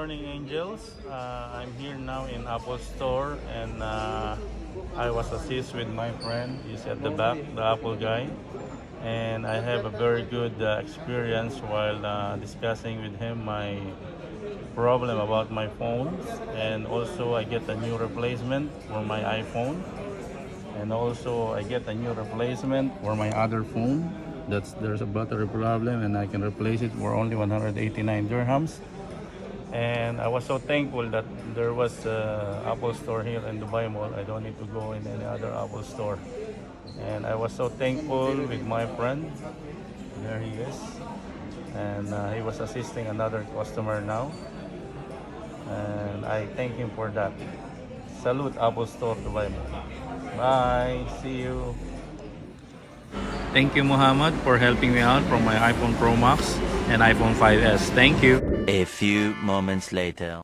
morning, angels. I'm here now in Apple Store, and I was assist with my friend. He's at the back, the Apple guy, and I have a very good experience while discussing with him my problem about my phone, and also I get a new replacement for my iPhone, and also I get a new replacement for my other phone. There's a battery problem, and I can replace it for only 189 dirhams. And I was so thankful that there was Apple store here in Dubai Mall. I don't need to go in any other Apple store. And I was so thankful with my friend. There he is. And he was assisting another customer now. And I thank him for that. Salute Apple Store Dubai Mall. Bye. See you. Thank you, Muhammad, for helping me out from my iPhone Pro Max and iPhone 5s. Thank you. A few moments later.